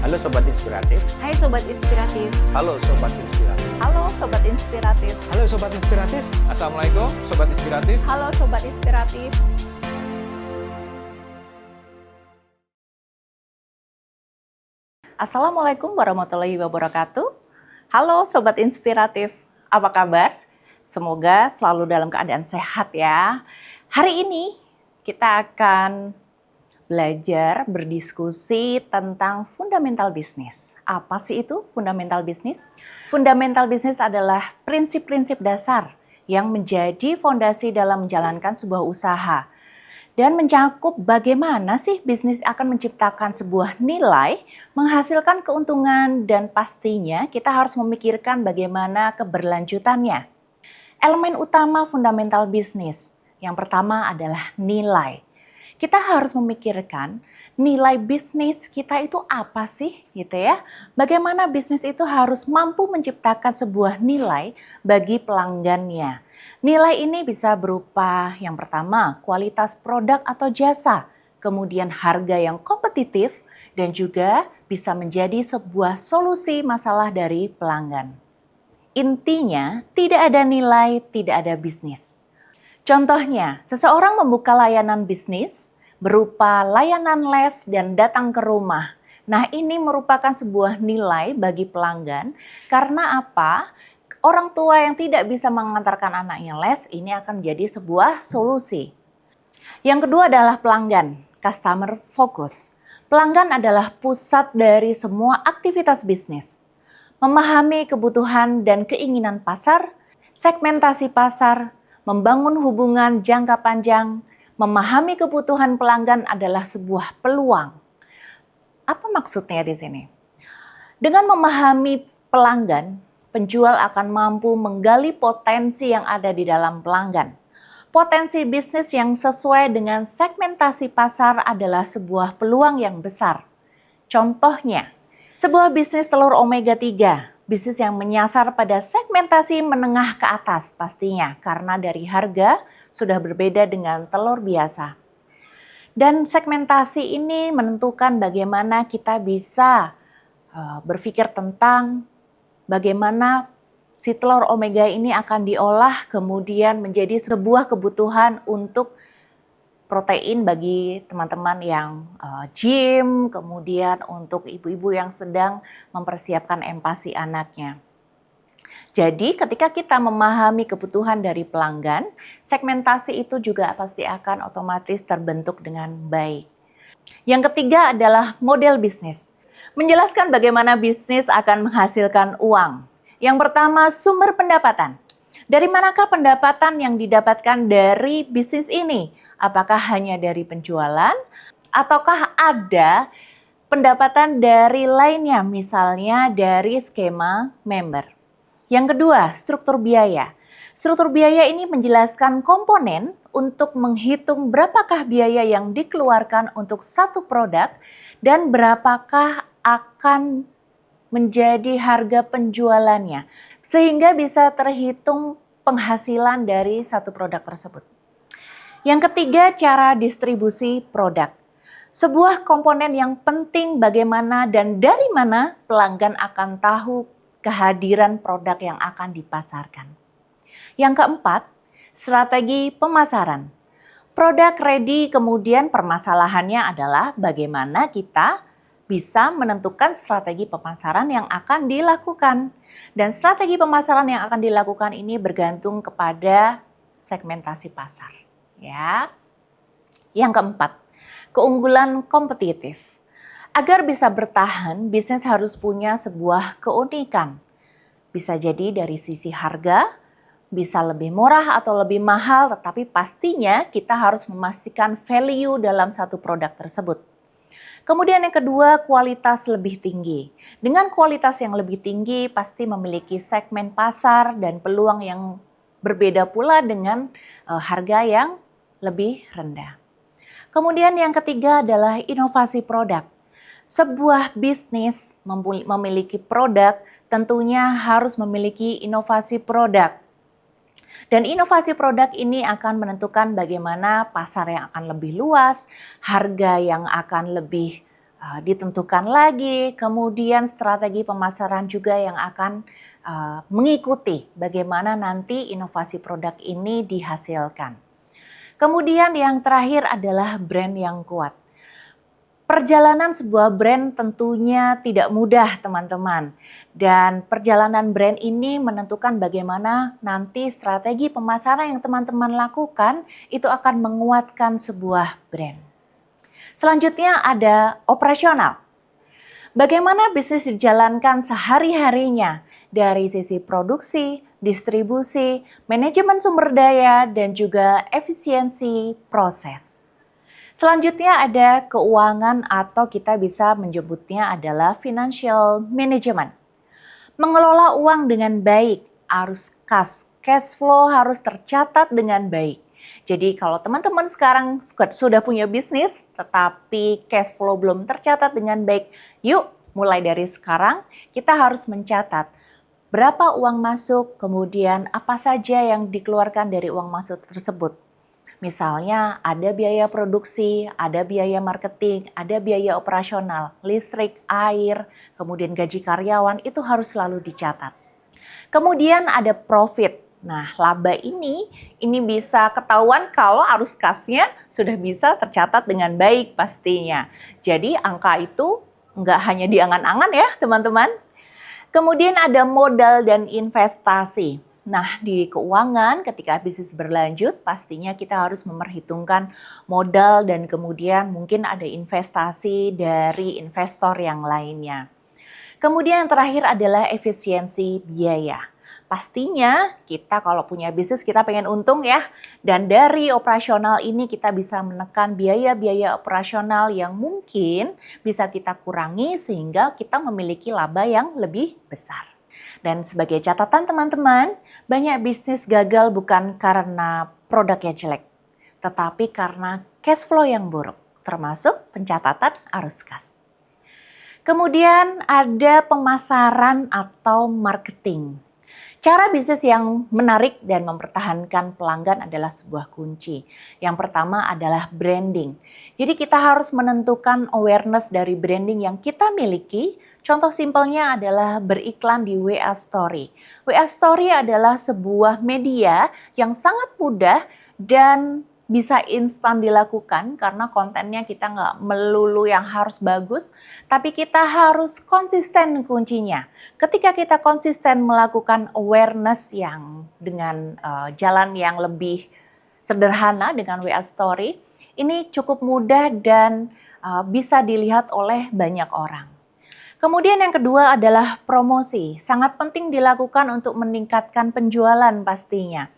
Halo Sobat Inspiratif. Hai Sobat Inspiratif. Halo Sobat Inspiratif. Halo Sobat Inspiratif. Halo Sobat Inspiratif. Assalamualaikum Sobat Inspiratif. Halo Sobat Inspiratif. Assalamualaikum warahmatullahi wabarakatuh. Halo Sobat Inspiratif. Apa kabar? Semoga selalu dalam keadaan sehat ya. Hari ini kita akan belajar berdiskusi tentang fundamental bisnis. Apa sih itu fundamental bisnis? Fundamental bisnis adalah prinsip-prinsip dasar yang menjadi fondasi dalam menjalankan sebuah usaha dan mencakup bagaimana sih bisnis akan menciptakan sebuah nilai, menghasilkan keuntungan, dan pastinya kita harus memikirkan bagaimana keberlanjutannya. Elemen utama fundamental bisnis yang pertama adalah nilai. Kita harus memikirkan nilai bisnis kita itu apa sih gitu ya. Bagaimana bisnis itu harus mampu menciptakan sebuah nilai bagi pelanggannya. Nilai ini bisa berupa yang pertama kualitas produk atau jasa, kemudian harga yang kompetitif, dan juga bisa menjadi sebuah solusi masalah dari pelanggan. Intinya tidak ada nilai, tidak ada bisnis. Contohnya, seseorang membuka layanan bisnis berupa layanan les dan datang ke rumah. Nah, ini merupakan sebuah nilai bagi pelanggan karena apa? Orang tua yang tidak bisa mengantarkan anaknya les ini akan menjadi sebuah solusi. Yang kedua adalah pelanggan, customer focus. Pelanggan adalah pusat dari semua aktivitas bisnis. Memahami kebutuhan dan keinginan pasar, segmentasi pasar, membangun hubungan jangka panjang, memahami kebutuhan pelanggan adalah sebuah peluang. Apa maksudnya di sini? Dengan memahami pelanggan, penjual akan mampu menggali potensi yang ada di dalam pelanggan. Potensi bisnis yang sesuai dengan segmentasi pasar adalah sebuah peluang yang besar. Contohnya, sebuah bisnis telur omega 3. Bisnis yang menyasar pada segmentasi menengah ke atas pastinya karena dari harga sudah berbeda dengan telur biasa. Dan segmentasi ini menentukan bagaimana kita bisa berpikir tentang bagaimana si telur omega ini akan diolah kemudian menjadi sebuah kebutuhan untuk protein bagi teman-teman yang gym, kemudian untuk ibu-ibu yang sedang mempersiapkan empasi anaknya. Jadi ketika kita memahami kebutuhan dari pelanggan, segmentasi itu juga pasti akan otomatis terbentuk dengan baik. Yang ketiga adalah model bisnis. Menjelaskan bagaimana bisnis akan menghasilkan uang. Yang pertama, sumber pendapatan. Dari manakah pendapatan yang didapatkan dari bisnis ini? Apakah hanya dari penjualan ataukah ada pendapatan dari lainnya, misalnya dari skema member. Yang kedua, struktur biaya. Struktur biaya ini menjelaskan komponen untuk menghitung berapakah biaya yang dikeluarkan untuk satu produk dan berapakah akan menjadi harga penjualannya, sehingga bisa terhitung penghasilan dari satu produk tersebut. Yang ketiga, cara distribusi produk. Sebuah komponen yang penting bagaimana dan dari mana pelanggan akan tahu kehadiran produk yang akan dipasarkan. Yang keempat, strategi pemasaran. Produk ready, kemudian permasalahannya adalah bagaimana kita bisa menentukan strategi pemasaran yang akan dilakukan. Dan strategi pemasaran yang akan dilakukan ini bergantung kepada segmentasi pasar. Ya. Yang keempat, keunggulan kompetitif. Agar bisa bertahan, bisnis harus punya sebuah keunikan. Bisa jadi dari sisi harga, bisa lebih murah atau lebih mahal, tetapi pastinya kita harus memastikan value dalam satu produk tersebut. Kemudian yang kedua, kualitas lebih tinggi. Dengan kualitas yang lebih tinggi, pasti memiliki segmen pasar dan peluang yang berbeda pula dengan harga yang lebih rendah. Kemudian yang ketiga adalah inovasi produk. Sebuah bisnis memiliki produk tentunya harus memiliki inovasi produk. Dan inovasi produk ini akan menentukan bagaimana pasar yang akan lebih luas, harga yang akan lebih ditentukan lagi, kemudian strategi pemasaran juga yang akan mengikuti bagaimana nanti inovasi produk ini dihasilkan. Kemudian yang terakhir adalah brand yang kuat. Perjalanan sebuah brand tentunya tidak mudah, teman-teman. Dan perjalanan brand ini menentukan bagaimana nanti strategi pemasaran yang teman-teman lakukan itu akan menguatkan sebuah brand. Selanjutnya ada operasional. Bagaimana bisnis dijalankan sehari-harinya dari sisi produksi, distribusi, manajemen sumber daya, dan juga efisiensi proses. Selanjutnya ada keuangan atau kita bisa menyebutnya adalah financial management. Mengelola uang dengan baik, arus kas, cash flow harus tercatat dengan baik. Jadi kalau teman-teman sekarang sudah punya bisnis tetapi cash flow belum tercatat dengan baik, yuk mulai dari sekarang kita harus mencatat berapa uang masuk, kemudian apa saja yang dikeluarkan dari uang masuk tersebut. Misalnya ada biaya produksi, ada biaya marketing, ada biaya operasional, listrik, air, kemudian gaji karyawan, itu harus selalu dicatat. Kemudian ada profit. Nah, laba ini bisa ketahuan kalau arus kasnya sudah bisa tercatat dengan baik pastinya. Jadi angka itu nggak hanya di angan-angan ya teman-teman. Kemudian ada modal dan investasi. Nah, di keuangan ketika bisnis berlanjut pastinya kita harus memperhitungkan modal dan kemudian mungkin ada investasi dari investor yang lainnya. Kemudian yang terakhir adalah efisiensi biaya. Pastinya kita kalau punya bisnis kita pengen untung ya. Dan dari operasional ini kita bisa menekan biaya-biaya operasional yang mungkin bisa kita kurangi sehingga kita memiliki laba yang lebih besar. Dan sebagai catatan teman-teman, banyak bisnis gagal bukan karena produknya jelek, tetapi karena cash flow yang buruk, termasuk pencatatan arus kas. Kemudian ada pemasaran atau marketing. Cara bisnis yang menarik dan mempertahankan pelanggan adalah sebuah kunci. Yang pertama adalah branding. Jadi kita harus menentukan awareness dari branding yang kita miliki. Contoh simpelnya adalah beriklan di WA Story. WA Story adalah sebuah media yang sangat mudah dan bisa instan dilakukan karena kontennya kita nggak melulu yang harus bagus, tapi kita harus konsisten kuncinya. Ketika kita konsisten melakukan awareness yang dengan jalan yang lebih sederhana dengan WA Story, ini cukup mudah dan bisa dilihat oleh banyak orang. Kemudian yang kedua adalah promosi. Sangat penting dilakukan untuk meningkatkan penjualan pastinya.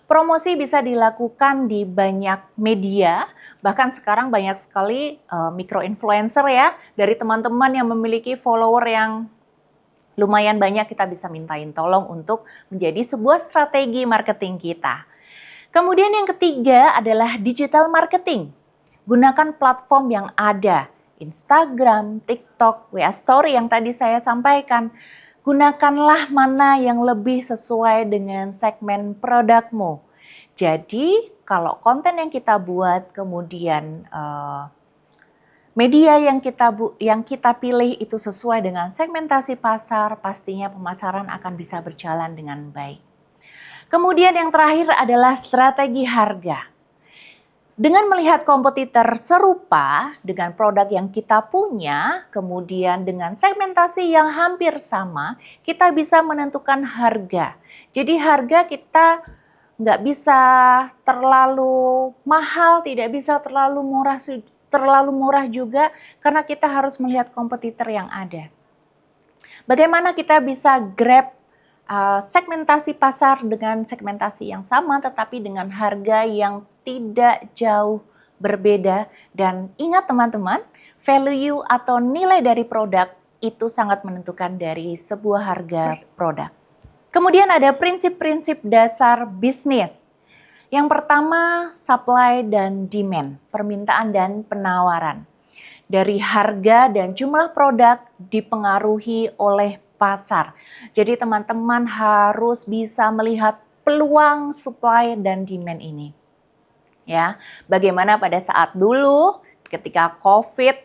Promosi bisa dilakukan di banyak media, bahkan sekarang banyak sekali micro-influencer ya, dari teman-teman yang memiliki follower yang lumayan banyak kita bisa mintain tolong untuk menjadi sebuah strategi marketing kita. Kemudian yang ketiga adalah digital marketing. Gunakan platform yang ada, Instagram, TikTok, WA Story yang tadi saya sampaikan. Gunakanlah mana yang lebih sesuai dengan segmen produkmu. Jadi kalau konten yang kita buat kemudian media yang kita pilih itu sesuai dengan segmentasi pasar, pastinya pemasaran akan bisa berjalan dengan baik. Kemudian yang terakhir adalah strategi harga. Dengan melihat kompetitor serupa dengan produk yang kita punya, kemudian dengan segmentasi yang hampir sama, kita bisa menentukan harga. Jadi harga kita nggak bisa terlalu mahal, tidak bisa terlalu murah juga, karena kita harus melihat kompetitor yang ada. Bagaimana kita bisa grab segmentasi pasar dengan segmentasi yang sama, tetapi dengan harga yang tidak jauh berbeda. Dan ingat teman-teman, value atau nilai dari produk itu sangat menentukan dari sebuah harga produk. Kemudian ada prinsip-prinsip dasar bisnis. Yang pertama, supply dan demand, permintaan dan penawaran. Dari harga dan jumlah produk dipengaruhi oleh pasar. Jadi teman-teman harus bisa melihat peluang supply dan demand ini. Ya, bagaimana pada saat dulu ketika COVID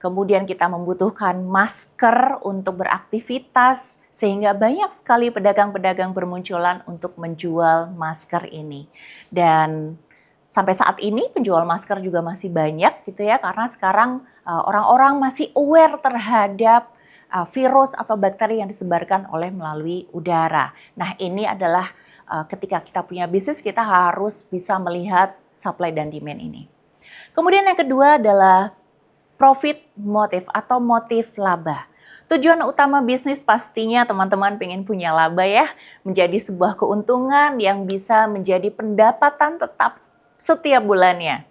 Kemudian kita membutuhkan masker untuk beraktivitas, sehingga banyak sekali pedagang-pedagang bermunculan untuk menjual masker ini. Dan sampai saat ini penjual masker juga masih banyak gitu ya, karena sekarang orang-orang masih aware terhadap virus atau bakteri yang disebarkan melalui udara. Nah, ini adalah ketika kita punya bisnis, kita harus bisa melihat supply dan demand ini. Kemudian yang kedua adalah profit motive atau motif laba. Tujuan utama bisnis pastinya teman-teman pengen punya laba ya, menjadi sebuah keuntungan yang bisa menjadi pendapatan tetap setiap bulannya.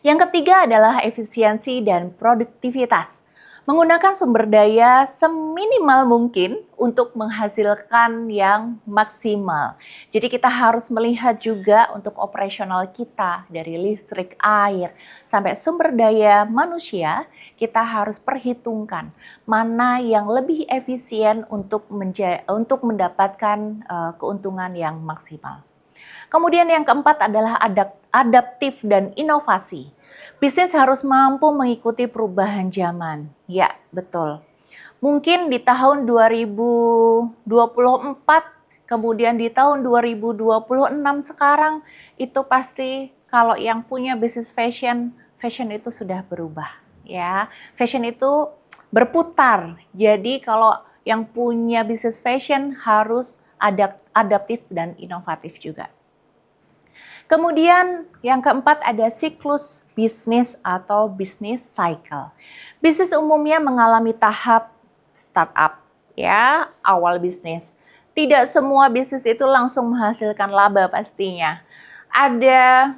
Yang ketiga adalah efisiensi dan produktivitas. Menggunakan sumber daya seminimal mungkin untuk menghasilkan yang maksimal. Jadi kita harus melihat juga untuk operasional kita dari listrik, air, sampai sumber daya manusia, kita harus perhitungkan mana yang lebih efisien untuk mendapatkan keuntungan yang maksimal. Kemudian yang keempat adalah adaptif dan inovasi. Bisnis harus mampu mengikuti perubahan zaman. Ya, betul. Mungkin di tahun 2024, kemudian di tahun 2026 sekarang, itu pasti kalau yang punya bisnis fashion itu sudah berubah. Ya, fashion itu berputar. Jadi kalau yang punya bisnis fashion harus adaptif dan inovatif juga. Kemudian yang keempat ada siklus bisnis atau bisnis cycle. Bisnis umumnya mengalami tahap startup ya, awal bisnis. Tidak semua bisnis itu langsung menghasilkan laba pastinya. Ada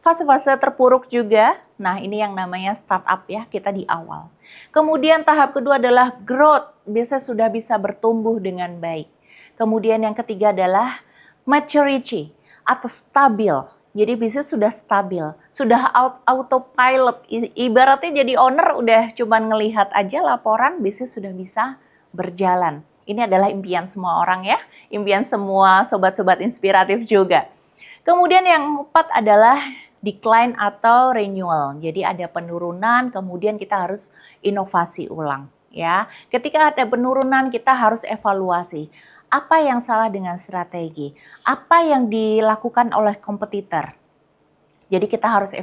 fase-fase terpuruk juga. Nah, ini yang namanya startup ya, kita di awal. Kemudian tahap kedua adalah growth. Bisnis sudah bisa bertumbuh dengan baik. Kemudian yang ketiga adalah maturity atau stabil. Jadi bisnis sudah stabil, sudah autopilot. Ibaratnya jadi owner udah cuman ngelihat aja laporan, bisnis sudah bisa berjalan. Ini adalah impian semua orang ya, impian semua sobat-sobat inspiratif juga. Kemudian yang keempat adalah decline atau renewal. Jadi ada penurunan, kemudian kita harus inovasi ulang ya. Ketika ada penurunan kita harus evaluasi. Apa yang salah dengan strategi? Apa yang dilakukan oleh kompetitor? Jadi kita harus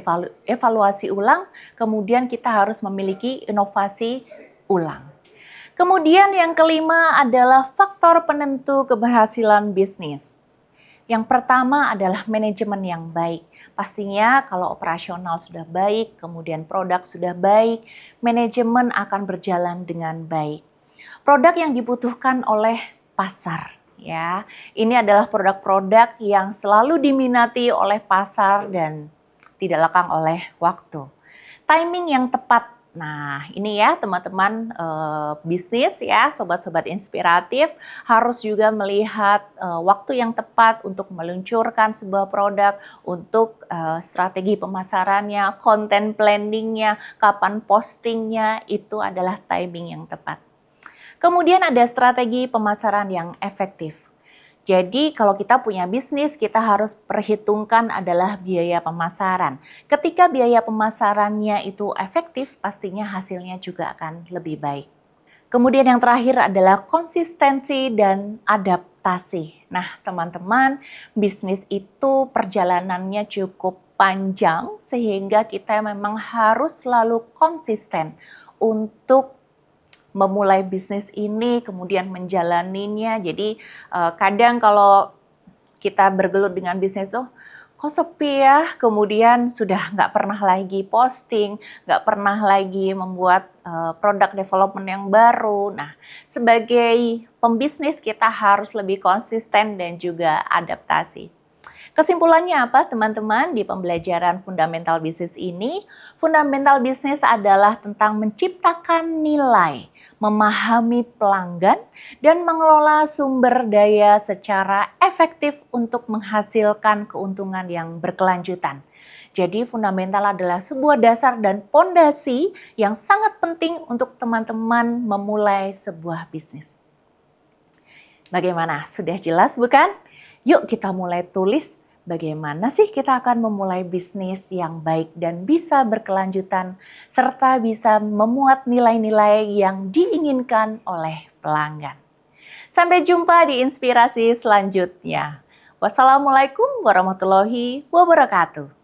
evaluasi ulang, kemudian kita harus memiliki inovasi ulang. Kemudian yang kelima adalah faktor penentu keberhasilan bisnis. Yang pertama adalah manajemen yang baik. Pastinya kalau operasional sudah baik, kemudian produk sudah baik, manajemen akan berjalan dengan baik. Produk yang dibutuhkan oleh pasar ya. Ini adalah produk-produk yang selalu diminati oleh pasar dan tidak lekang oleh waktu. Timing yang tepat. Nah, ini ya teman-teman bisnis ya, sobat-sobat inspiratif harus juga melihat waktu yang tepat untuk meluncurkan sebuah produk, untuk strategi pemasarannya, content planningnya, kapan postingnya, itu adalah timing yang tepat. Kemudian ada strategi pemasaran yang efektif. Jadi kalau kita punya bisnis, kita harus perhitungkan adalah biaya pemasaran. Ketika biaya pemasarannya itu efektif, pastinya hasilnya juga akan lebih baik. Kemudian yang terakhir adalah konsistensi dan adaptasi. Nah teman-teman, bisnis itu perjalanannya cukup panjang sehingga kita memang harus selalu konsisten untuk memulai bisnis ini, kemudian menjalaninya. Jadi kadang kalau kita bergelut dengan bisnis tuh, kok sepi ya, kemudian sudah nggak pernah lagi posting, nggak pernah lagi membuat produk development yang baru. Nah, sebagai pembisnis kita harus lebih konsisten dan juga adaptasi. Kesimpulannya apa teman-teman di pembelajaran fundamental bisnis ini? Fundamental bisnis adalah tentang menciptakan nilai, memahami pelanggan, dan mengelola sumber daya secara efektif untuk menghasilkan keuntungan yang berkelanjutan. Jadi fundamental adalah sebuah dasar dan pondasi yang sangat penting untuk teman-teman memulai sebuah bisnis. Bagaimana? Sudah jelas bukan? Yuk kita mulai tulis bagaimana sih kita akan memulai bisnis yang baik dan bisa berkelanjutan, serta bisa memuat nilai-nilai yang diinginkan oleh pelanggan. Sampai jumpa di inspirasi selanjutnya. Wassalamualaikum warahmatullahi wabarakatuh.